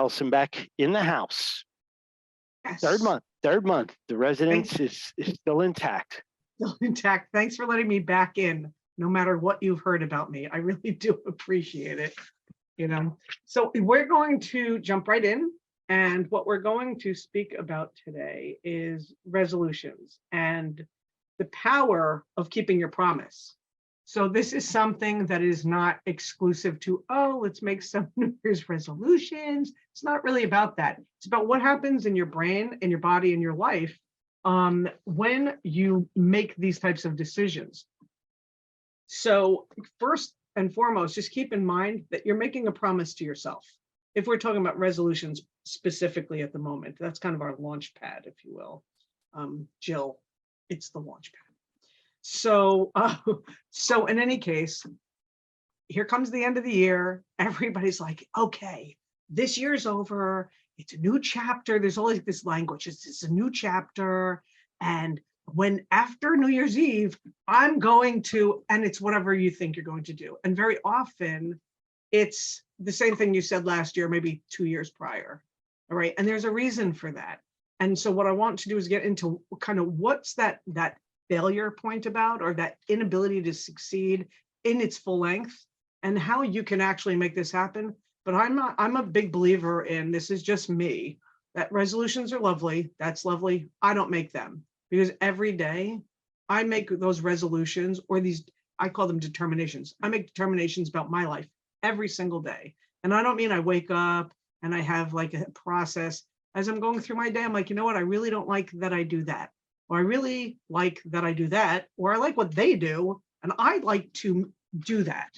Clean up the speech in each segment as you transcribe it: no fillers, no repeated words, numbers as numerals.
Allyson back in the house. Yes. Third month. The residence Thanks. is still intact. Still intact. Thanks for letting me back in, no matter what you've heard about me. I really do appreciate it. So we're going to jump right in. And what we're going to speak about today is resolutions and the power of keeping your promise. So this is something that is not exclusive to, oh, let's make some New Year's resolutions. It's not really about that. It's about what happens in your brain, in your body, in your life when you make these types of decisions. So first and foremost, just keep in mind that you're making a promise to yourself. If we're talking about resolutions specifically at the moment, that's kind of our launch pad, if you will. Jill, it's the launch pad. So in any case, here comes the end of the year. Everybody's like, okay, this year's over. It's a new chapter. There's always this language. It's a new chapter. And when after New Year's Eve, I'm going to, and it's whatever you think you're going to do. And very often it's the same thing you said last year, maybe 2 years prior. All right. And there's a reason for that. And so what I want to do is get into kind of what's that failure point about, or that inability to succeed in its full length, and how you can actually make this happen. But I'm a big believer in, this is just me, that resolutions are lovely. That's lovely. I don't make them, because every day I make those resolutions, or these, I call them determinations. I make determinations about my life every single day. And I don't mean I wake up and I have like a process. As I'm going through my day, I'm like, you know what? I really don't like that I do that. Or I really like that I do that. Or I like what they do, and I like to do that.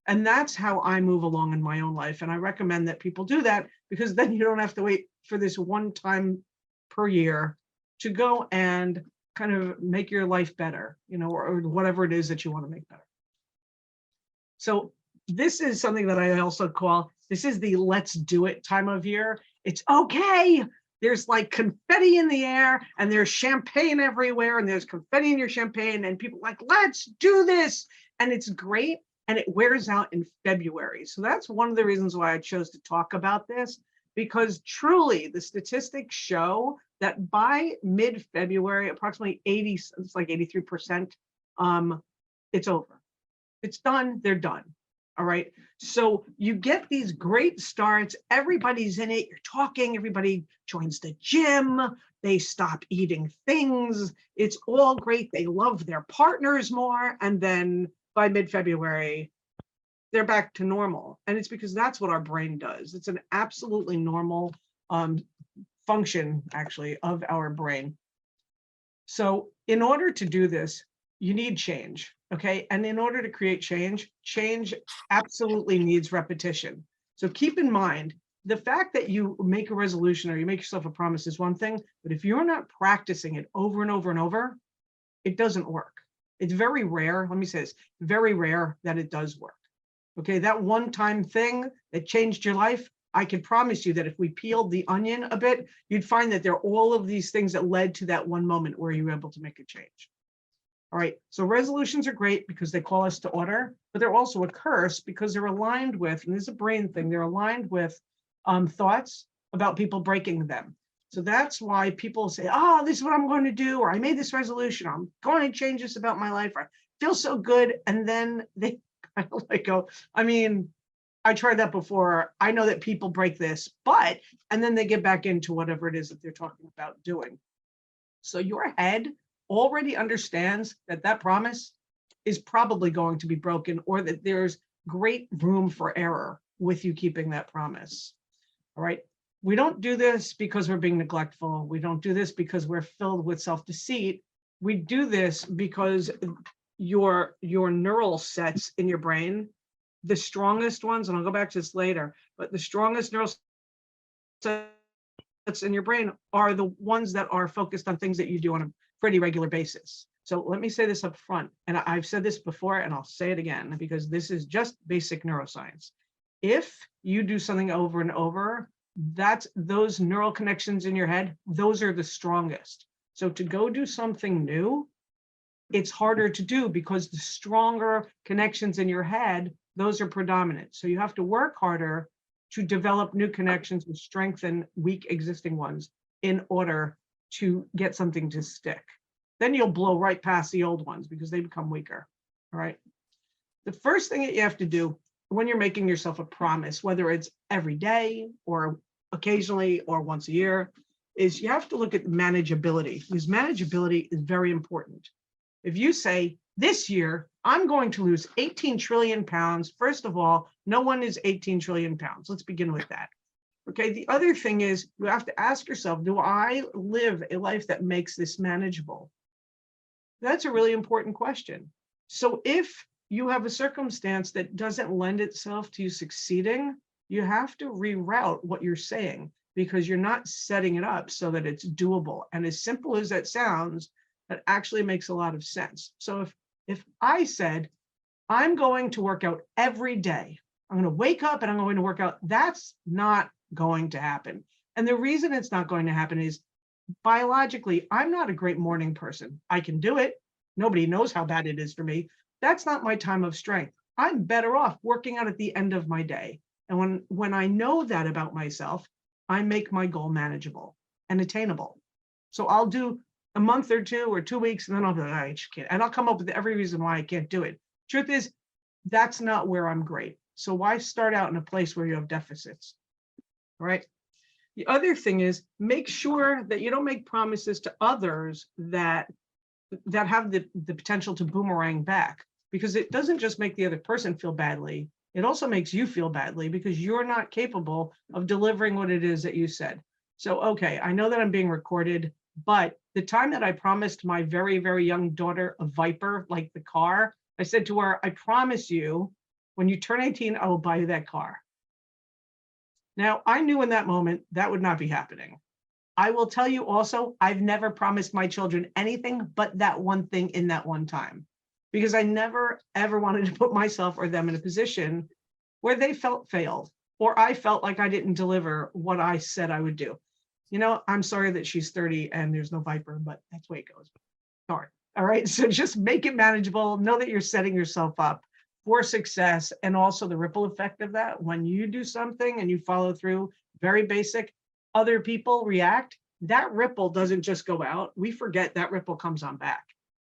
And that's how I move along in my own life. And I recommend that people do that, because then you don't have to wait for this one time per year to go and kind of make your life better, or whatever it is that you want to make better. So this is something that I also call, this is the let's do it time of year. It's okay. There's like confetti in the air, and there's champagne everywhere, and there's confetti in your champagne, and people are like, let's do this. And it's great. And it wears out in February. So that's one of the reasons why I chose to talk about this, because truly the statistics show that by mid-February, approximately 83%, it's over. It's done, they're done. All right. So you get these great starts. Everybody's in it. You're talking. Everybody joins the gym. They stop eating things. It's all great. They love their partners more. And then by mid-February, they're back to normal. And it's because that's what our brain does. It's an absolutely normal function, actually, of our brain. So in order to do this, you need change. Okay. And in order to create change absolutely needs repetition. So keep in mind, the fact that you make a resolution or you make yourself a promise is one thing, but if you're not practicing it over and over and over, it doesn't work. It's very rare. Let me say this, very rare that it does work. Okay. That one-time thing that changed your life, I can promise you that if we peeled the onion a bit, you'd find that there are all of these things that led to that one moment where you were able to make a change. All right, so resolutions are great because they call us to order, but they're also a curse because they're aligned with, and this is a brain thing, they're aligned with thoughts about people breaking them. So that's why people say, oh, this is what I'm going to do, or I made this resolution, I'm going to change this about my life, or I feel so good, and then they kind of like go, I mean, I tried that before, I know that people break this, but, and then they get back into whatever it is that they're talking about doing. So your head already understands that that promise is probably going to be broken, or that there's great room for error with you keeping that promise. All right. We don't do this because we're being neglectful. We don't do this because we're filled with self-deceit. We do this because your neural sets in your brain, the strongest ones, and I'll go back to this later, but the strongest neural sets in your brain are the ones that are focused on things that you do on a pretty regular basis. So let me say this up front, and I've said this before, and I'll say it again, because this is just basic neuroscience. If you do something over and over, that's those neural connections in your head, those are the strongest. So to go do something new, it's harder to do because the stronger connections in your head, those are predominant. So you have to work harder to develop new connections and strengthen weak existing ones in order to get something to stick. Then you'll blow right past the old ones because they become weaker. All right. The first thing that you have to do when you're making yourself a promise, whether it's every day or occasionally or once a year, is you have to look at manageability, because manageability is very important. If you say, this year, I'm going to lose 18 trillion pounds, first of all, no one is 18 trillion pounds. Let's begin with that. Okay, the other thing is you have to ask yourself, do I live a life that makes this manageable? That's a really important question. So if you have a circumstance that doesn't lend itself to you succeeding, you have to reroute what you're saying, because you're not setting it up so that it's doable. And as simple as that sounds, that actually makes a lot of sense. So if I said, I'm going to work out every day, I'm going to wake up and I'm going to work out, that's not going to happen. And the reason it's not going to happen is biologically, I'm not a great morning person. I can do it. Nobody knows how bad it is for me. That's not my time of strength. I'm better off working out at the end of my day. And when I know that about myself, I make my goal manageable and attainable. So I'll do a month or 2 or 2 weeks, and then I'll be like, I just can't. And I'll come up with every reason why I can't do it. Truth is, that's not where I'm great. So why start out in a place where you have deficits? All right. The other thing is, make sure that you don't make promises to others that have the potential to boomerang back, because it doesn't just make the other person feel badly. It also makes you feel badly because you're not capable of delivering what it is that you said. So, okay, I know that I'm being recorded, but the time that I promised my very, very young daughter a Viper, like the car, I said to her, I promise you, when you turn 18, I will buy you that car. Now, I knew in that moment that would not be happening. I will tell you also, I've never promised my children anything but that one thing in that one time, because I never, ever wanted to put myself or them in a position where they felt failed, or I felt like I didn't deliver what I said I would do. You know, I'm sorry that she's 30 and there's no Viper, but that's the way it goes. Sorry. All right. So just make it manageable. Know that you're setting yourself up for success, and also the ripple effect of that. When you do something and you follow through, very basic, other people react. That ripple doesn't just go out. We forget that ripple comes on back.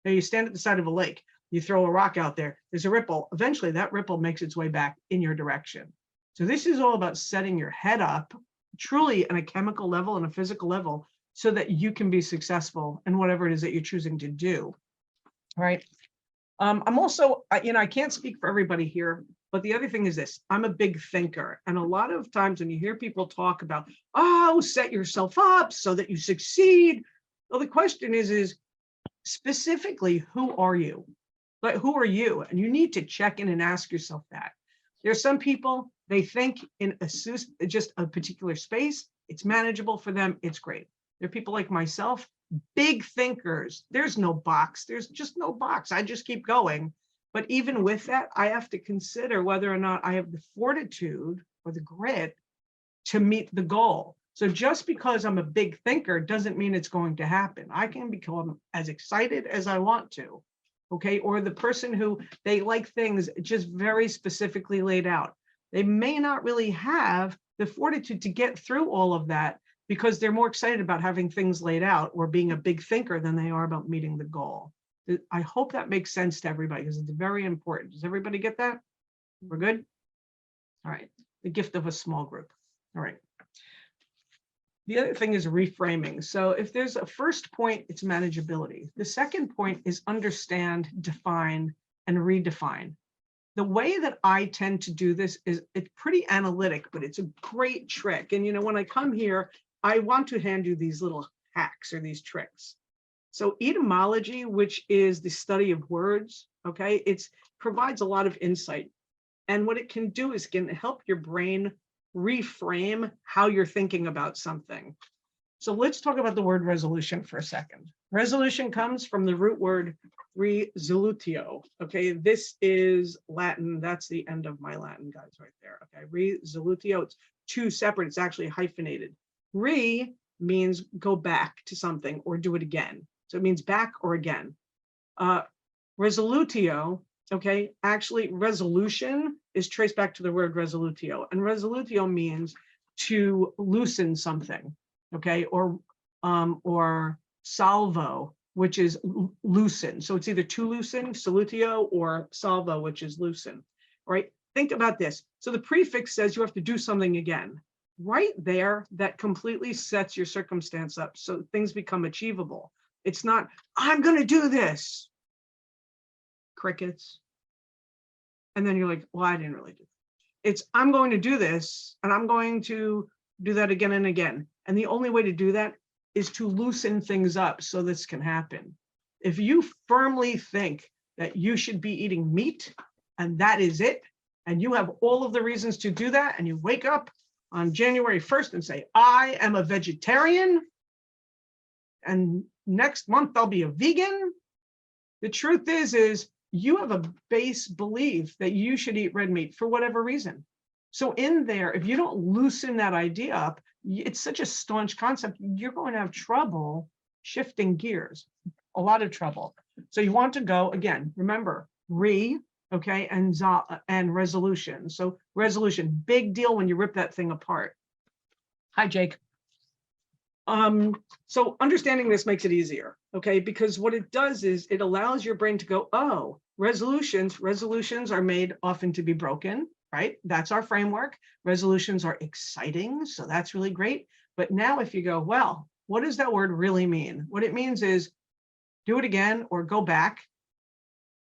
Now you stand at the side of a lake, you throw a rock out there, there's a ripple. Eventually that ripple makes its way back in your direction. So this is all about setting your head up truly on a chemical level and a physical level so that you can be successful in whatever it is that you're choosing to do. All right. I'm also, I can't speak for everybody here, but the other thing is this, I'm a big thinker. And a lot of times when you hear people talk about, oh, set yourself up so that you succeed. Well, the question is specifically, who are you? But who are you? And you need to check in and ask yourself that. There's some people, they think in just a particular space, it's manageable for them, it's great. There are people like myself, big thinkers. There's no box. There's just no box. I just keep going. But even with that, I have to consider whether or not I have the fortitude or the grit to meet the goal. So just because I'm a big thinker doesn't mean it's going to happen. I can become as excited as I want to. Okay. Or the person who they like things just very specifically laid out. They may not really have the fortitude to get through all of that, because they're more excited about having things laid out or being a big thinker than they are about meeting the goal. I hope that makes sense to everybody, because it's very important. Does everybody get that? We're good? All right. The gift of a small group. All right. The other thing is reframing. So if there's a first point, it's manageability. The second point is understand, define, and redefine. The way that I tend to do this is it's pretty analytic, but it's a great trick. And when I come here, I want to hand you these little hacks or these tricks. So etymology, which is the study of words, okay, it provides a lot of insight. And what it can do is can help your brain reframe how you're thinking about something. So let's talk about the word resolution for a second. Resolution comes from the root word resolutio. Okay, this is Latin. That's the end of my Latin, guys, right there. Okay, resolutio. It's two separate. It's actually hyphenated. Re means go back to something or do it again. So it means back or again. Resolutio Okay, actually resolution is traced back to the word resolutio, and resolutio means to loosen something, okay, or salvo, which is loosen. So it's either to loosen, solutio, or salvo, which is loosen, right? Think about this. So the prefix says you have to do something again. Right there, that completely sets your circumstance up so things become achievable. It's not, I'm going to do this. Crickets. And then you're like, well, I didn't really do it. It's, I'm going to do this, and I'm going to do that again and again. And the only way to do that is to loosen things up so this can happen. If you firmly think that you should be eating meat and that is it, and you have all of the reasons to do that, and you wake up on January 1st and say, I am a vegetarian, and next month I'll be a vegan. The truth is you have a base belief that you should eat red meat for whatever reason. So in there, if you don't loosen that idea up, it's such a staunch concept, you're going to have trouble shifting gears, a lot of trouble. So you want to go, again, remember, okay, and resolution. So resolution, big deal when you rip that thing apart. Hi, Jake. So understanding this makes it easier, okay? Because what it does is it allows your brain to go, oh, resolutions are made often to be broken, right? That's our framework. Resolutions are exciting, so that's really great. But now if you go, well, what does that word really mean? What it means is do it again or go back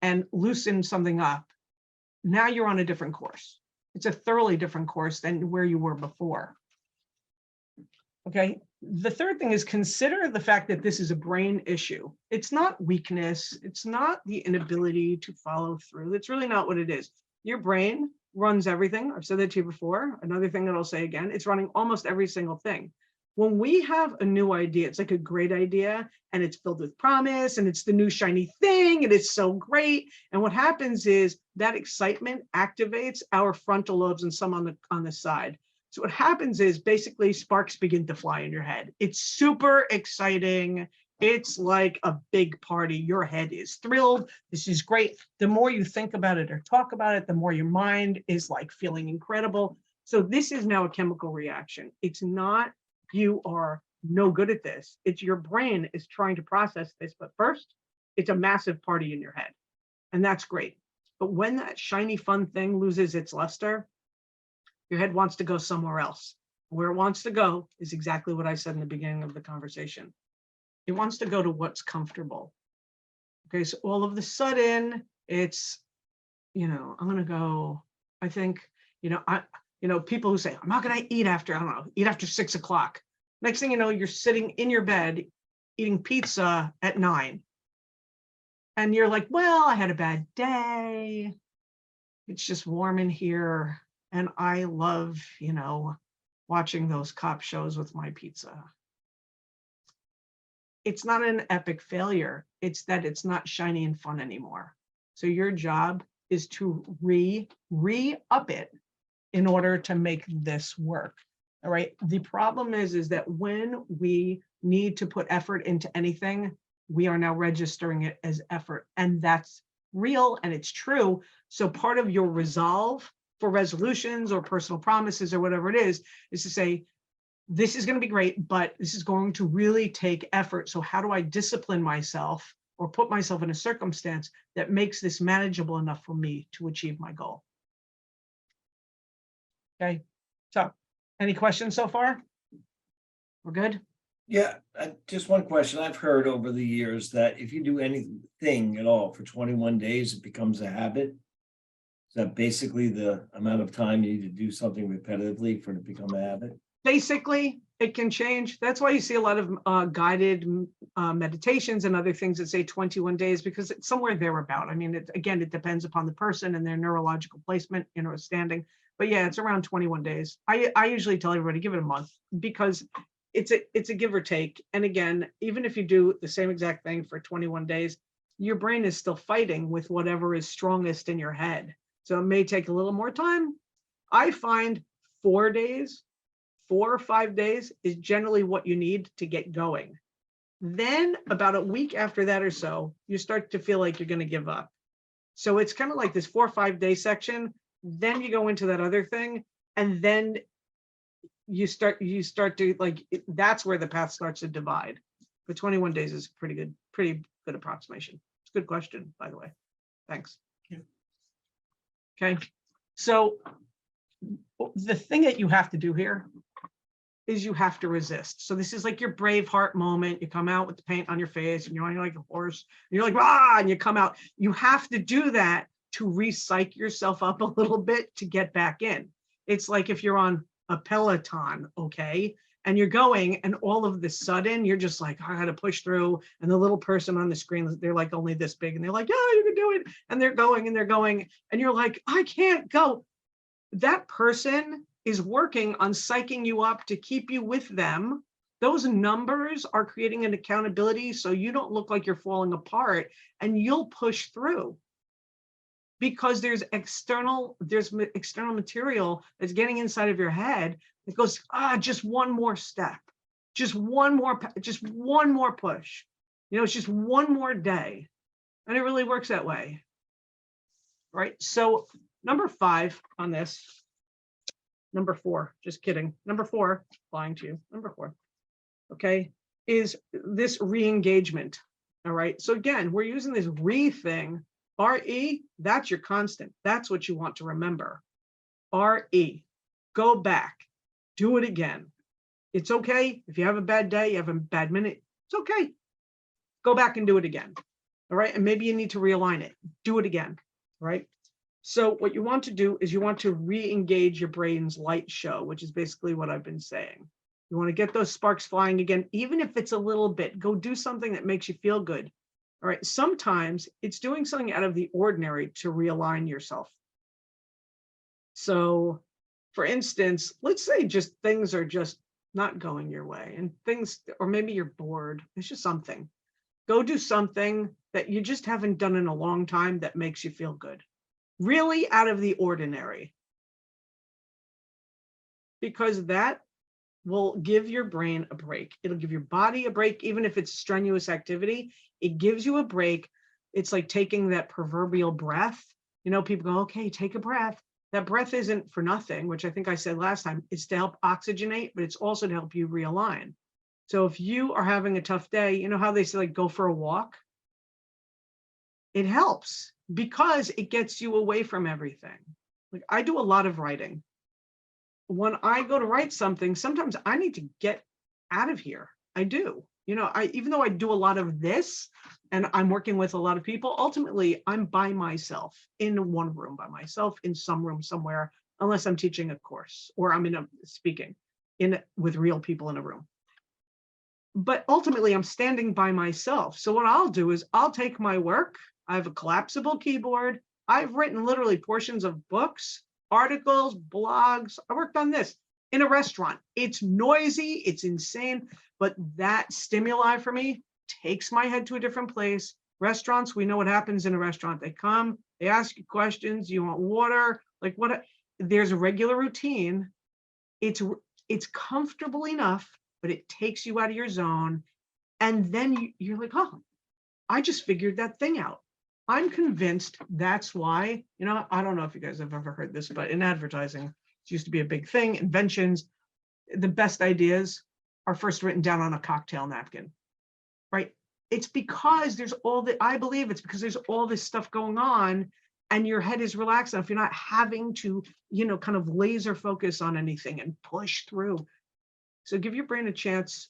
and loosen something up. Now you're on a different course. It's a thoroughly different course than where you were before. Okay, the third thing is consider the fact that this is a brain issue. It's not weakness. It's not the inability to follow through. That's really not what it is. Your brain runs everything. I've said that to you before. Another thing that I'll say again, it's running almost every single thing. When we have a new idea, it's like a great idea and it's filled with promise and it's the new shiny thing and it's so great. And what happens is that excitement activates our frontal lobes and some on the side. So what happens is basically sparks begin to fly in your head. It's super exciting. It's like a big party. Your head is thrilled. This is great. The more you think about it or talk about it, the more your mind is like feeling incredible. So this is now a chemical reaction. It's not you are no good at this. It's your brain is trying to process this. But first, it's a massive party in your head. And that's great. But when that shiny fun thing loses its luster, your head wants to go somewhere else. Where it wants to go is exactly what I said in the beginning of the conversation. It wants to go to what's comfortable. Okay, so all of a sudden, it's, I'm going to go, I think, people who say, I'm not going to eat after, I don't know, eat after 6 o'clock. Next thing you know, you're sitting in your bed eating pizza at 9. And you're like, well, I had a bad day. It's just warm in here. And I love, watching those cop shows with my pizza. It's not an epic failure. It's that it's not shiny and fun anymore. So your job is to re-up it in order to make this work. All right. The problem is that when we need to put effort into anything, we are now registering it as effort. And that's real and it's true. So part of your resolve for resolutions or personal promises or whatever it is to say, this is going to be great, but this is going to really take effort. So how do I discipline myself or put myself in a circumstance that makes this manageable enough for me to achieve my goal? Okay, so any questions so far? We're good? Yeah, just one question. I've heard over the years that if you do anything at all for 21 days, it becomes a habit. Is that basically the amount of time you need to do something repetitively for it to become a habit? Basically, it can change. That's why you see a lot of guided meditations and other things that say 21 days, because it's somewhere thereabout. I mean, again, it depends upon the person and their neurological placement, standing. But yeah, it's around 21 days. I usually tell everybody, give it a month, because it's a give or take. And again, even if you do the same exact thing for 21 days, your brain is still fighting with whatever is strongest in your head. So it may take a little more time. I find 4 days, 4 or 5 days is generally what you need to get going. Then about a week after that or so, you start to feel like you're going to give up. So it's kind of like this 4 or 5 day section. Then you go into that other thing, and then you start to like, that's where the path starts to divide. But 21 days is pretty good approximation. It's a good question, by the way. Thanks. Yeah. Okay. So the thing that you have to do here is you have to resist. So this is like your Braveheart moment. You come out with the paint on your face and you're like a horse. And you're like, ah, and you come out. You have to do that to re-psych yourself up a little bit to get back in. It's like if you're on a Peloton, okay, and you're going, and all of the sudden you're just like, I had to push through. And the little person on the screen, they're like only this big, and they're like, yeah, you can do it. And they're going, and you're like, I can't go. That person is working on psyching you up to keep you with them. Those numbers are creating an accountability so you don't look like you're falling apart, and you'll push through because there's external material that's getting inside of your head that goes, just one more step, just one more push. You know, it's just one more day. And it really works that way. Right. So number 5 on this. Number 4, just kidding. Number 4, lying to you. Number 4, okay, is this re-engagement. All right. So again, we're using this thing. RE, that's your constant. That's what you want to remember. RE, go back, do it again. It's okay. If you have a bad day, you have a bad minute, it's okay. Go back and do it again. All right. And maybe you need to realign it. Do it again. Right. So what you want to do is you want to re-engage your brain's light show, which is basically what I've been saying. You want to get those sparks flying again, even if it's a little bit. Go do something that makes you feel good. All right. Sometimes it's doing something out of the ordinary to realign yourself. So for instance, let's say just things are just not going your way, and things, or maybe you're bored. It's just something. Go do something that you just haven't done in a long time that makes you feel good. Really out of the ordinary, because that will give your brain a break. It'll give your body a break, even if it's strenuous activity. It gives you a break. It's like taking that proverbial breath. You know, people go, okay, take a breath. That breath isn't for nothing, which I think I said last time. It's to help oxygenate, but it's also to help you realign. So if you are having a tough day, you know how they say, like, go for a walk? It helps because it gets you away from everything. Like, I do a lot of writing. When I go to write something, sometimes I need to get out of here. I do. You know, even though I do a lot of this and I'm working with a lot of people, ultimately I'm by myself in one room by myself, in some room somewhere, unless I'm teaching a course or I'm speaking with real people in a room. But ultimately I'm standing by myself. So what I'll do is I'll take my work. I have a collapsible keyboard. I've written literally portions of books, articles, blogs. I worked on this in a restaurant. It's noisy, it's insane, but that stimuli for me takes my head to a different place. Restaurants, we know what happens in a restaurant. They come, they ask you questions. You want water? Like what? There's a regular routine. It's comfortable enough, but it takes you out of your zone. And then you're like, oh, I just figured that thing out. I'm convinced that's why, you know, I don't know if you guys have ever heard this, but in advertising, it used to be a big thing. Inventions, the best ideas are first written down on a cocktail napkin, right? It's because I believe it's because there's all this stuff going on and your head is relaxed enough. You're not having to, you know, kind of laser focus on anything and push through. So give your brain a chance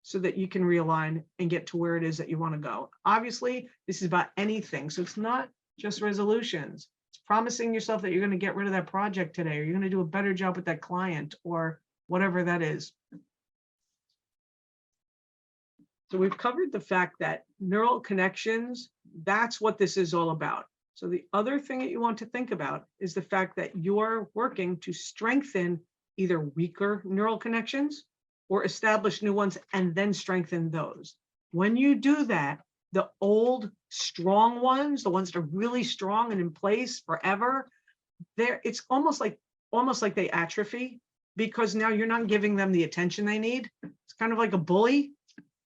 so that you can realign and get to where it is that you want to go. Obviously, this is about anything. So it's not just resolutions. It's promising yourself that you're going to get rid of that project today, or you're going to do a better job with that client, or whatever that is. So we've covered the fact that neural connections, that's what this is all about. So the other thing that you want to think about is the fact that you're working to strengthen either weaker neural connections or establish new ones and then strengthen those. When you do that, the old strong ones, the ones that are really strong and in place forever, it's almost like they atrophy, because now you're not giving them the attention they need. It's kind of like a bully,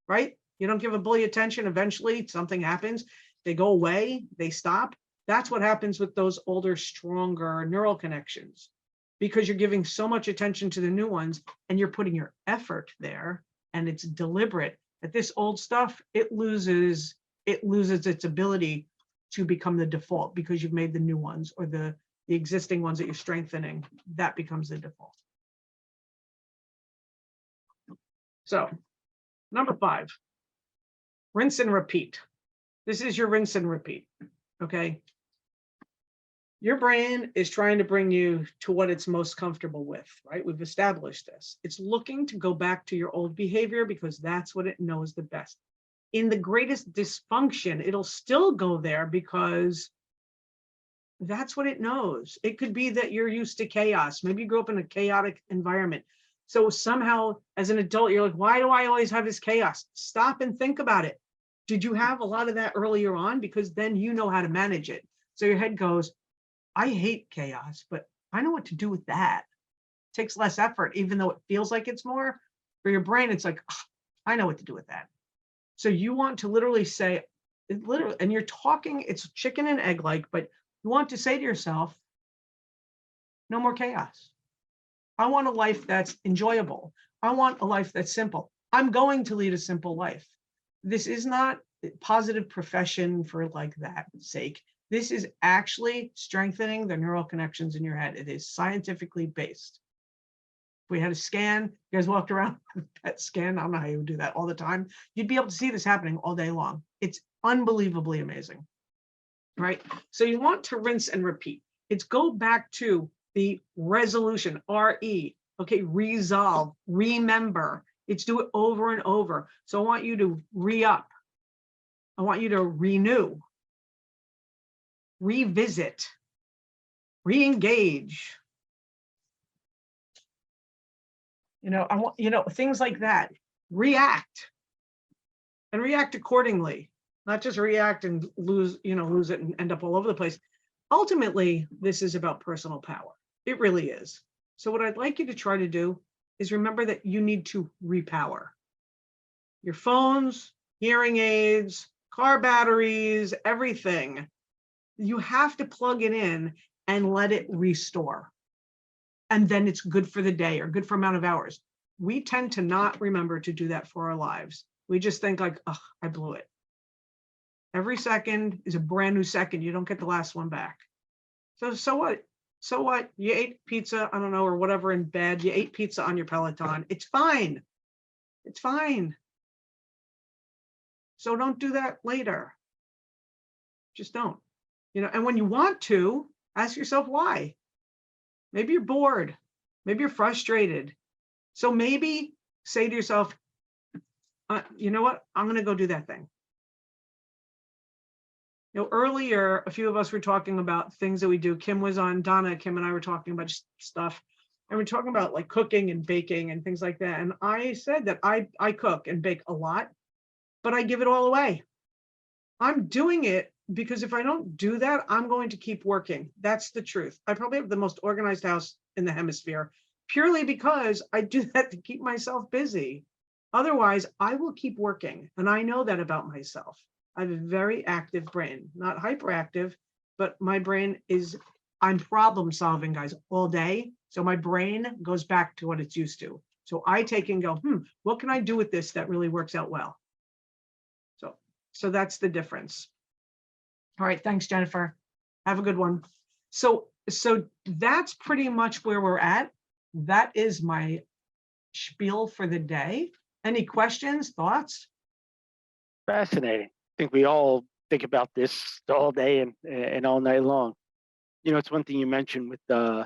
right? You don't give a bully attention, eventually something happens, they go away, they stop. That's what happens with those older, stronger neural connections, because you're giving so much attention to the new ones and you're putting your effort there, and it's deliberate. That this old stuff, it loses its ability to become the default because you've made the new ones, or the existing ones that you're strengthening, that becomes the default. So number 5, rinse and repeat. This is your rinse and repeat, okay? Your brain is trying to bring you to what it's most comfortable with, right? We've established this. It's looking to go back to your old behavior because that's what it knows the best. In the greatest dysfunction, it'll still go there because that's what it knows. It could be that you're used to chaos. Maybe you grew up in a chaotic environment. So somehow as an adult, you're like, why do I always have this chaos? Stop and think about it. Did you have a lot of that earlier on? Because then you know how to manage it. So your head goes, I hate chaos, but I know what to do with that. It takes less effort, even though it feels like it's more. For your brain, it's like, oh, I know what to do with that. So you want to literally say, and you're talking, it's chicken and egg like, but you want to say to yourself, no more chaos. I want a life that's enjoyable. I want a life that's simple. I'm going to lead a simple life. This is not a positive profession for like that sake. This is actually strengthening the neural connections in your head. It is scientifically based. If we had a scan, you guys walked around with a PET scan, I don't know how you would do that all the time. You'd be able to see this happening all day long. It's unbelievably amazing, right? So you want to rinse and repeat. It's go back to the resolution, RE, okay, resolve, remember. It's do it over and over. So I want you to re-up. I want you to renew, revisit, re-engage. I want, things like that. React and react accordingly, not just react and lose it and end up all over the place. Ultimately, this is about personal power. It really is. So what I'd like you to try to do is remember that you need to repower your phones, hearing aids, car batteries, everything. You have to plug it in and let it restore. And then it's good for the day or good for amount of hours. We tend to not remember to do that for our lives. We just think like, oh, I blew it. Every second is a brand new second. You don't get the last one back. So what? So what? You ate pizza, I don't know, or whatever in bed. You ate pizza on your Peloton. It's fine. It's fine. So don't do that later. Just don't. And when you want to, ask yourself why. Maybe you're bored. Maybe you're frustrated. So maybe say to yourself, you know what? I'm going to go do that thing. Earlier, a few of us were talking about things that we do. Kim and I were talking about stuff. And we're talking about like cooking and baking and things like that. And I said that I cook and bake a lot, but I give it all away. I'm doing it because if I don't do that, I'm going to keep working. That's the truth. I probably have the most organized house in the hemisphere, purely because I do that to keep myself busy. Otherwise, I will keep working. And I know that about myself. I have a very active brain, not hyperactive, but my brain I'm problem solving, guys, all day. So my brain goes back to what it's used to. So I take and go, what can I do with this that really works out well? So that's the difference. All right, thanks, Jennifer. Have a good one. So that's pretty much where we're at. That is my spiel for the day. Any questions, thoughts? Fascinating. I think we all think about this all day and all night long. It's one thing you mentioned with when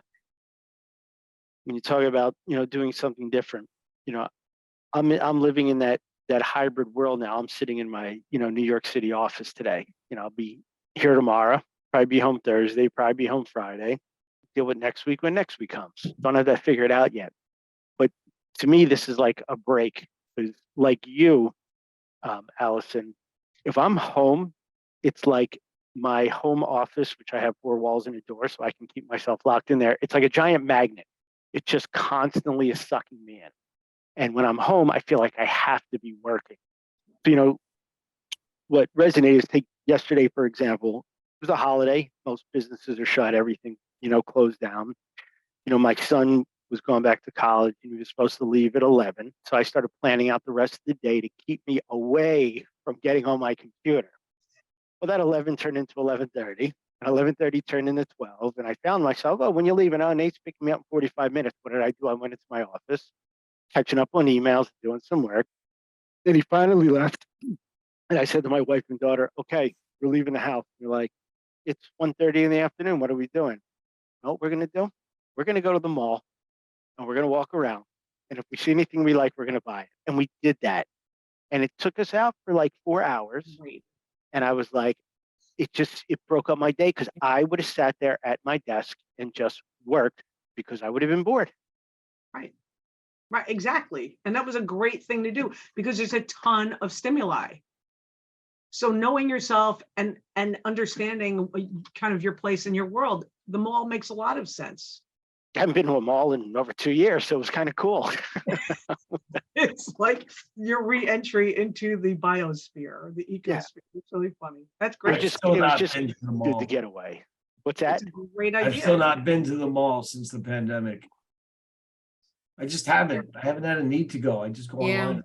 you talk about doing something different. I'm living in that hybrid world now. I'm sitting in my New York City office today. I'll be here tomorrow, probably be home Thursday, probably be home Friday. Deal with next week when next week comes. Don't have that figured out yet. But to me, this is like a break. Because like you, Allyson, if I'm home, it's like my home office, which I have 4 walls and a door, so I can keep myself locked in there. It's like a giant magnet. It just constantly is sucking me in. And when I'm home, I feel like I have to be working. So, what resonated is take yesterday, for example, was a holiday. Most businesses are shut, everything, closed down. My son was going back to college. He was supposed to leave at 11. So I started planning out the rest of the day to keep me away from getting on my computer. Well, that 11 turned into 11:30, and 11:30 turned into 12. And I found myself, oh, when you're leaving, oh, Nate's picking me up in 45 minutes. What did I do? I went into my office, catching up on emails, doing some work. Then he finally left. And I said to my wife and daughter, okay, we're leaving the house. They're like, it's 1:30 in the afternoon. What are we doing? What we're going to do? We're going to go to the mall and we're going to walk around. And if we see anything we like, we're going to buy it. And we did that. And it took us out for like 4 hours. Great. And I was like, it broke up my day because I would have sat there at my desk and just worked because I would have been bored. Right. Right, exactly. And that was a great thing to do because there's a ton of stimuli. So knowing yourself and understanding kind of your place in your world, the mall makes a lot of sense. I haven't been to a mall in over 2 years, so it was kind of cool. It's like your re-entry into the biosphere, or the ecosphere. It's really funny. That's It great. was Still not just been to the good to mall. get away. What's that? It's a great I've idea. still not been to the mall since the pandemic. I just haven't. I haven't had a need to go. I just go Yeah. online.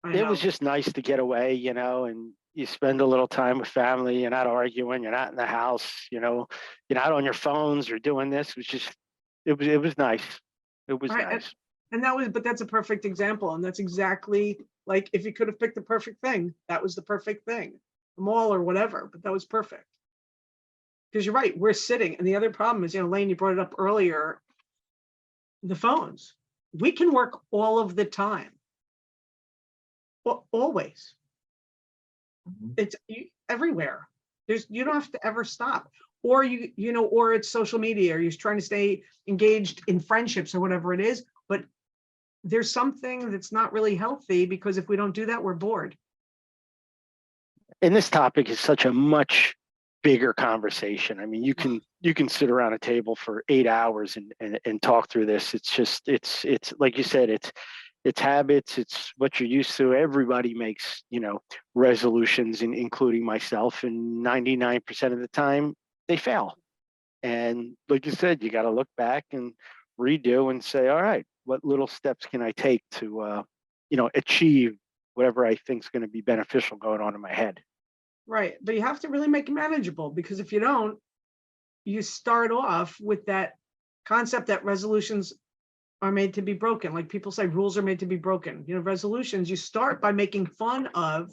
I It know. was just nice to get away, and you spend a little time with family. You're not arguing. You're not in the house. You're not on your phones or doing this. It was just, it was nice. It was Right, nice. but that's a perfect example. And that's exactly like if you could have picked the perfect thing, that was the perfect thing, the mall or whatever, but that was perfect. Because you're right, we're sitting. And the other problem is, Lane, you brought it up earlier, the phones. We can work all of the time. Always. Mhm. It's everywhere. You don't have to ever stop. Or or it's social media, or you're trying to stay engaged in friendships or whatever it is. But there's something that's not really healthy because if we don't do that, we're bored. And this topic is such a much bigger conversation. I mean, you can sit around a table for 8 hours and talk through this. It's just, it's like you said, it's habits, it's what you're used to. Everybody makes, resolutions, including myself, and 99% of the time they fail. And like you said, you got to look back and redo and say, all right, what little steps can I take to, achieve whatever I think is going to be beneficial going on in my head. Right. But you have to really make it manageable, because if you don't, you start off with that concept that resolutions are made to be broken. Like people say, rules are made to be broken. Resolutions, you start by making fun of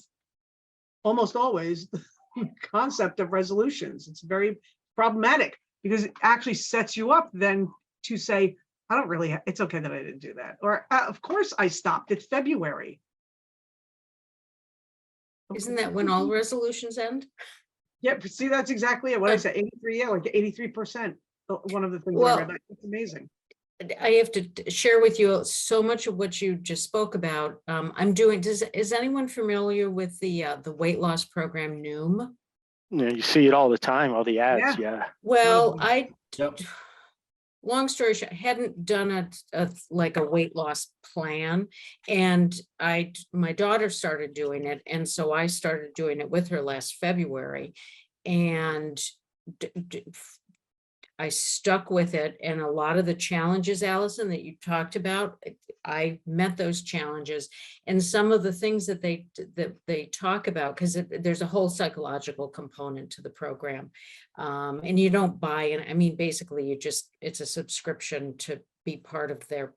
almost always the concept of resolutions. It's very problematic because it actually sets you up then to say, I don't really, it's okay that I didn't do that. Or of course I stopped. It's February. Isn't that when all resolutions end? Yeah, but see, that's exactly it. What I said, 83, yeah, like 83%. One of the things I Well, read, it's amazing. I have to share with you so much of what you just spoke about. I'm doing, is anyone familiar with the weight loss program Noom? You see it all the time, all the ads. Yeah. Well, Yep. long story short, I hadn't done like a weight loss plan, and my daughter started doing it, and so I started doing it with her last February, and I stuck with it. And a lot of the challenges, Allyson, that you talked about, I met those challenges, and some of the things that they talk about, because there's a whole psychological component to the program, and you don't buy it. I mean, basically, it's a subscription to be part of their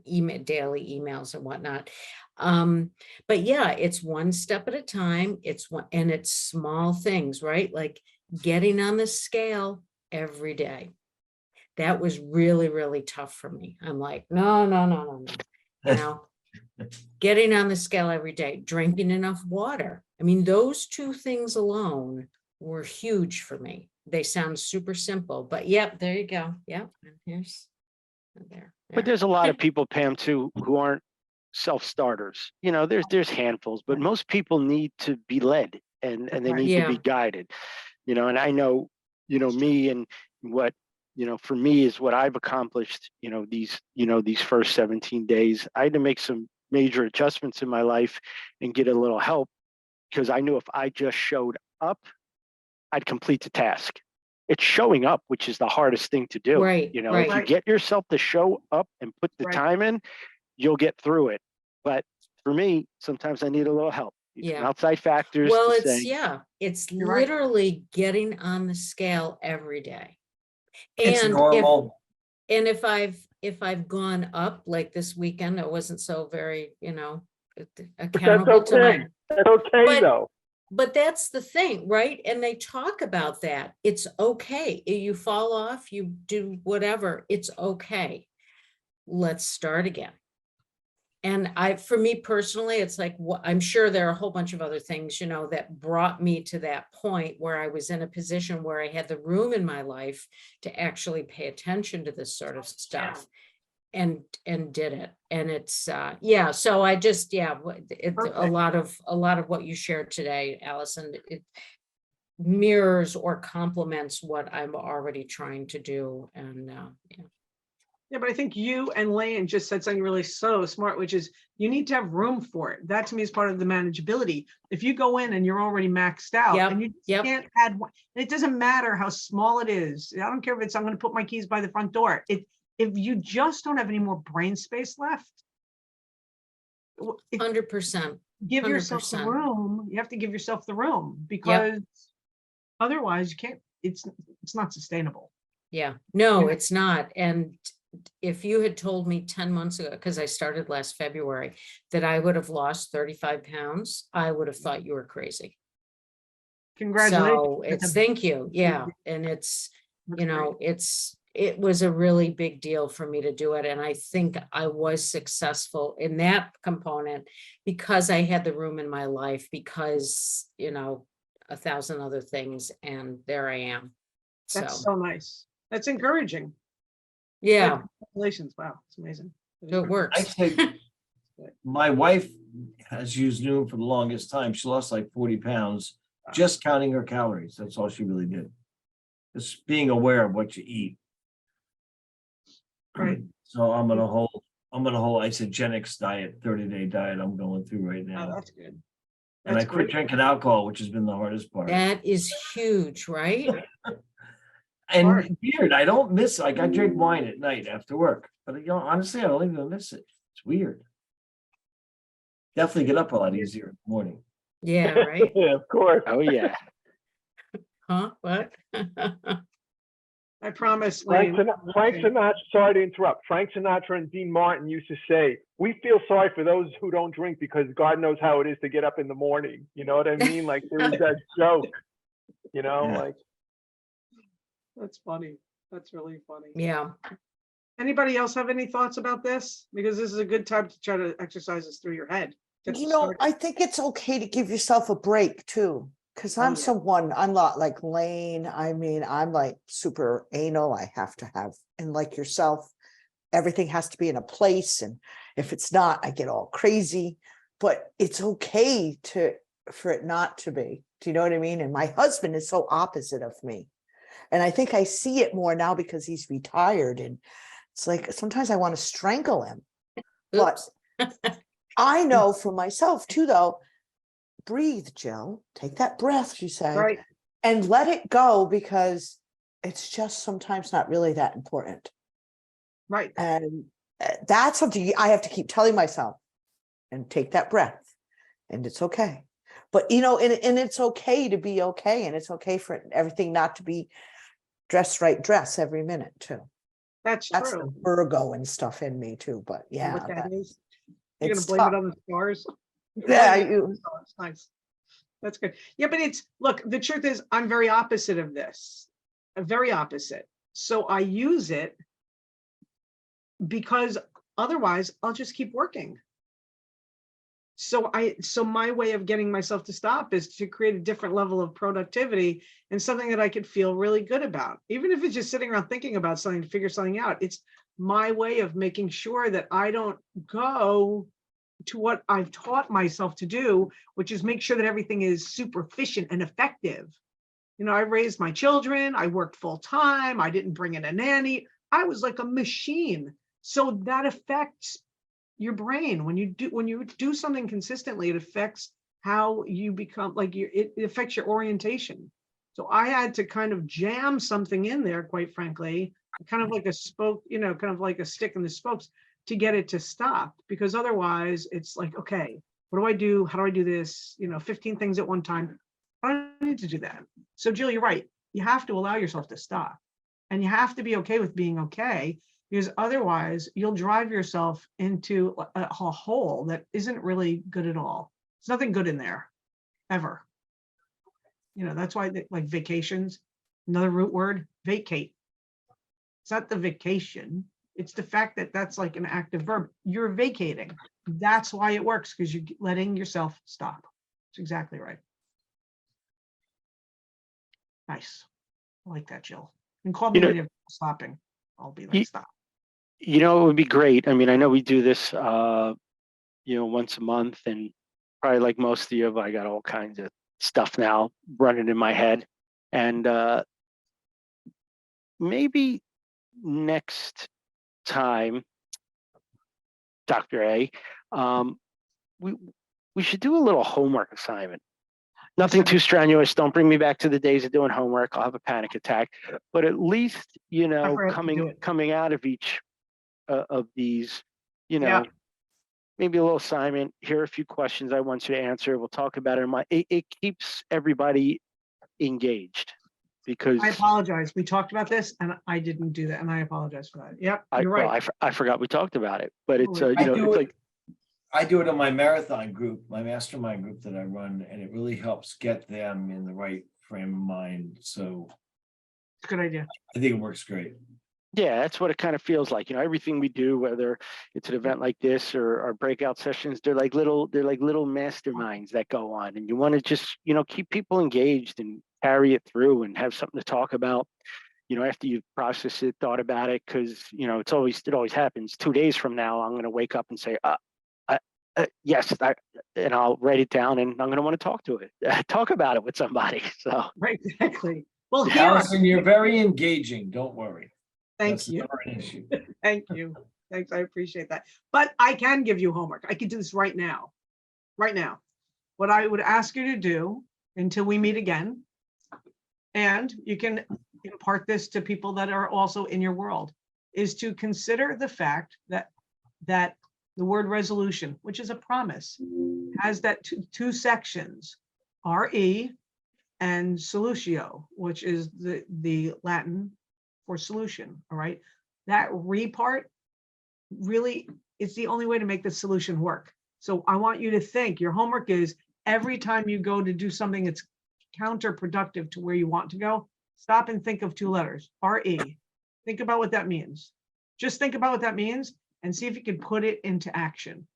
email, daily emails and whatnot. But yeah, it's one step at a time. And it's small things, right? Like getting on the scale every day. That was really, really tough for me. I'm like, no. Getting on the scale every day, drinking enough water. I mean, those two things alone were huge for me. They sound super simple, but yep, there you go. Yep, and here's there. But there's a lot of people, Pam, too, who aren't self-starters. There's handfuls, but most people need to be led and they need to be guided. And I know, me and what, for me is what I've accomplished, these first 17 days. I had to make some major adjustments in my life and get a little help because I knew if I just showed up, I'd complete the task. It's showing up, which is the hardest thing to do. Right, If you right. get yourself to show up and put the Right. time in, you'll get through it. But for me, sometimes I need a little help. Need some Yeah. outside factors Well, to it's, say, yeah, it's You're right. literally getting on the scale every day. It's And normal. if I've gone up, like this weekend, I wasn't so very, But that's accountable to okay. my, That's okay, But- though. but that's the thing, right? And they talk about that. It's okay. You fall off, you do whatever, it's okay. Let's start again. And for me personally, it's like, I'm sure there are a whole bunch of other things, that brought me to that point where I was in a position where I had the room in my life to actually pay attention to this sort of stuff and did it. And it's, yeah, so I just, yeah, a Perfect. lot of what you shared today, Allyson, it mirrors or complements what I'm already trying to do. And, yeah. Yeah, but I think you and Lane just said something really so smart, which is you need to have room for it. That to me is part of the manageability. If you go in and you're already maxed out Yep, and you yep. can't add one, and it doesn't matter how small it is. I don't care if it's, I'm going to put my keys by the front door. If you just don't have any more brain space left, 100%. give yourself the 100%. room. You have to give yourself the room because otherwise you can't, it's not sustainable. Yeah, no, Yeah. it's not. And if you had told me 10 months ago, because I started last February, that I would have lost 35 pounds, I would have thought you were crazy. Congratulations. So That's it's, a thank you. big Yeah. deal. And it's, That's great. it was a really big deal for me to do it. And I think I was successful in that component because I had the room in my life, because, 1,000 other things. And there I am. That's So, so nice. That's encouraging. yeah, Congratulations. Wow, it's amazing. so it I works. say, my wife has used Noom for the longest time. She lost like 40 pounds just counting her calories. That's all she really did. Just being aware of what you eat. Right. So I'm on a whole isogenics diet, 30-day diet I'm going through right Oh, now. that's good. And I That's quit great. drinking alcohol, which has been the hardest part. That is huge, right? And weird, I don't miss, like I drink wine at night after work, but honestly, I don't even miss it. It's weird. Definitely get up a lot easier in the morning. Yeah, right. Yeah, of course. oh yeah, Huh? What? I promise, Frank Lane. Sinatra, sorry to interrupt. Frank Sinatra and Dean Martin used to say, "We feel sorry for those who don't drink because God knows how it is to get up in the morning." You know what I mean? Like there was that joke, Yeah. like. That's funny. That's really funny. Yeah. Anybody else have any thoughts about this? Because this is a good time to try to exercise this through your head. Get You to know, start. I think it's okay to give yourself a break too. Because Oh, I'm yeah. I'm not like Lane. I mean, I'm like super anal. I have to have, and like yourself, everything has to be in a place. And if it's not, I get all crazy. But it's okay for it not to be. Do you know what I mean? And my husband is so opposite of me. And I think I see it more now because he's retired. And it's like sometimes I want to strangle him. But Oops. I know for myself too, though, breathe, Jill, take that breath, you say, Right. and let it go, because it's just sometimes not really that important. Right. And that's something I have to keep telling myself, and take that breath, and it's okay. But, and it's okay to be okay. And it's okay for everything not to be dress every minute too. That's That's true. the Virgo and stuff in me too. But You know yeah, what that is? You're gonna it's blame tough. it on the stars? Yeah, Oh, it's nice. That's good. Yeah, but look, the truth is I'm very opposite of this. Very opposite. So I use it because otherwise I'll just keep working. So my way of getting myself to stop is to create a different level of productivity and something that I could feel really good about. Even if it's just sitting around thinking about something to figure something out, it's my way of making sure that I don't go to what I've taught myself to do, which is make sure that everything is super efficient and effective. I raised my children, I worked full time, I didn't bring in a nanny. I was like a machine. So that affects your brain. When you do something consistently, it affects how you become like it affects your orientation. So I had to kind of jam something in there, quite frankly, kind of like a spoke, kind of like a stick in the spokes to get it to stop, because otherwise it's like, okay, what do I do? How do I do this? 15 things at one time. I don't need to do that. So Jill, you're right. You have to allow yourself to stop, and you have to be okay with being okay, because otherwise you'll drive yourself into a hole that isn't really good at all. There's nothing good in there ever. That's why like vacations, another root word, vacate. It's not the vacation. It's the fact that that's like an active verb. You're vacating. That's why it works, because you're letting yourself stop. That's exactly right. Nice. I like that, Jill. And call me You know, when you're stopping. I'll be like, Ye- stop. it would be great. I mean, I know we do this, once a month, and probably like most of you, I got all kinds of stuff now running in my head. And maybe next time, Dr. A, we we should do a little homework assignment. Nothing too strenuous. Don't bring me back to the days of doing homework. I'll have a panic attack. But at least, Effort to do it. coming out of each of these, Yeah. maybe a little assignment. Here are a few questions I want you to answer. We'll talk about it. It keeps everybody engaged, because I apologize. We talked about this and I didn't do that. And I apologize for that. Yep, you're right. I forgot we talked about it. But it's Totally. I do it in my marathon group, my mastermind group that I run, and it really helps get them in the right frame of mind. So It's a good idea. I think it works great. yeah, that's what it kind of feels like. Everything we do, whether it's an event like this or our breakout sessions, they're like little masterminds that go on, and you want to just, keep people engaged and carry it through and have something to talk about, after you've processed it, thought about it, because, it always happens. 2 days from now, I'm going to wake up and say, yes, and I'll write it down, and I'm going to want to talk about it with somebody. So Right, exactly. Well, here, Allyson, you're very engaging. Don't worry. thank That's you. never an issue. Thank you. Thanks. I appreciate that. But I can give you homework. I could do this right now. Right now. What I would ask you to do until we meet again, and you can impart this to people that are also in your world, is to consider the fact that the word resolution, which is a promise, has that two sections, RE and solutio, which is the Latin for solution. All right. That re part really is the only way to make the solution work. So I want you to think, your homework is every time you go to do something that's counterproductive to where you want to go, stop and think of two letters, RE. Think about what that means. Just think about what that means and see if you can put it into action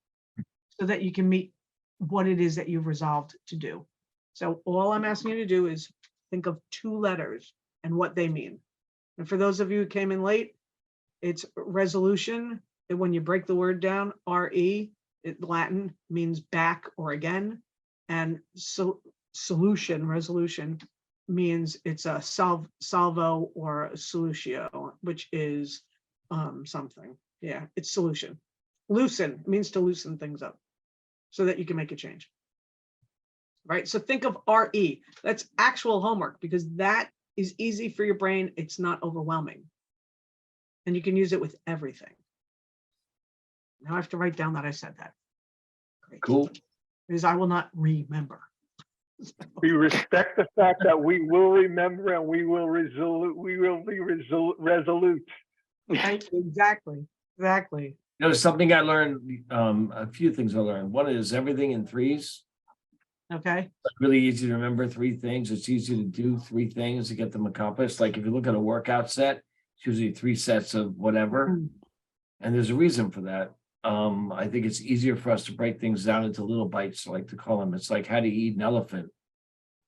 so that you can meet what it is that you've resolved to do. So all I'm asking you to do is think of two letters and what they mean. And for those of you who came in late, it's resolution. And when you break the word down, RE, Latin means back or again. And solution, resolution, means it's a salvo or a solutio, which is something. Yeah, it's solution. Loosen means to loosen things up so that you can make a change. Right, so think of RE. That's actual homework, because that is easy for your brain. It's not overwhelming. And you can use it with everything. Now I have to write down that I said that. Great. Cool. Because I will not remember. We respect the fact that we will remember and we will be resolute. Right? Exactly. Exactly. Something I learned, a few things I learned. One is everything in threes. Okay. It's really easy to remember 3 things. It's easy to do 3 things to get them accomplished. Like if you look at a workout set, it's usually 3 sets of whatever. And there's a reason for that. I think it's easier for us to break things down into little bites, I like to call them. It's like how to eat an elephant.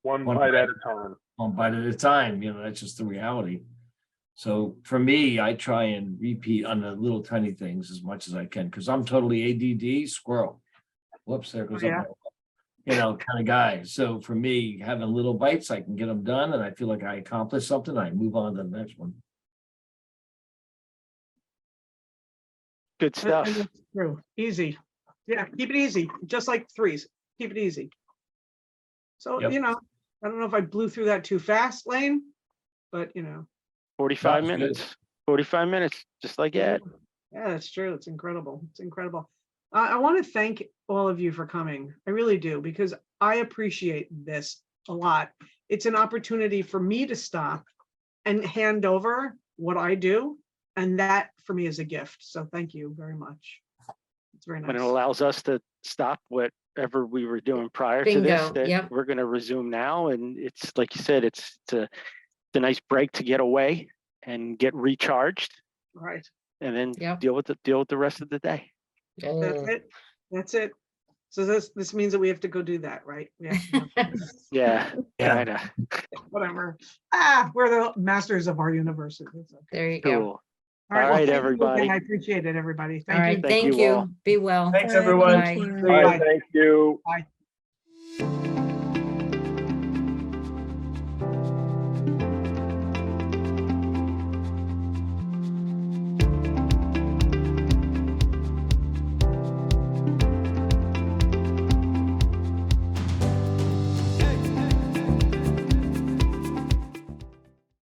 One bite at a time. One bite at a time. That's just the reality. So for me, I try and repeat on the little tiny things as much as I can, because I'm totally ADD squirrel. Whoops, there goes Yeah. kind of guy. So for me, having little bites, I can get them done, and I feel like I accomplished something. I move on to the next one. good stuff. And it's true. Easy. Yeah, keep it easy. Just like threes. Keep it easy. So, Yep. you know, I don't know if I blew through that too fast, Lane, but you know. 45 That's good. minutes, 45 minutes, just like Ed. Yeah, that's true. It's incredible. It's incredible. I want to thank all of you for coming. I really do, because I appreciate this a lot. It's an opportunity for me to stop and hand over what I do. And that for me is a gift. So thank you very much. It's very And it nice. allows us to stop whatever we were doing prior to this, Bingo, that yep. we're going to resume now. And it's like you said, it's a nice break to get away and get recharged, Right. and then Yep. deal with the rest of the day. That's it. That's it. So this means that we have to go do that, right? We have to go. Yeah, Yeah. kind of Whatever. We're the masters of our universe. It's okay. There you go. cool. All right, All well, right, thank you again. everybody. I appreciate it, everybody. All Thank right, you. Thank thank you all. you. Be well. Thanks, everyone. Bye. See All ya. right, thank you. Bye.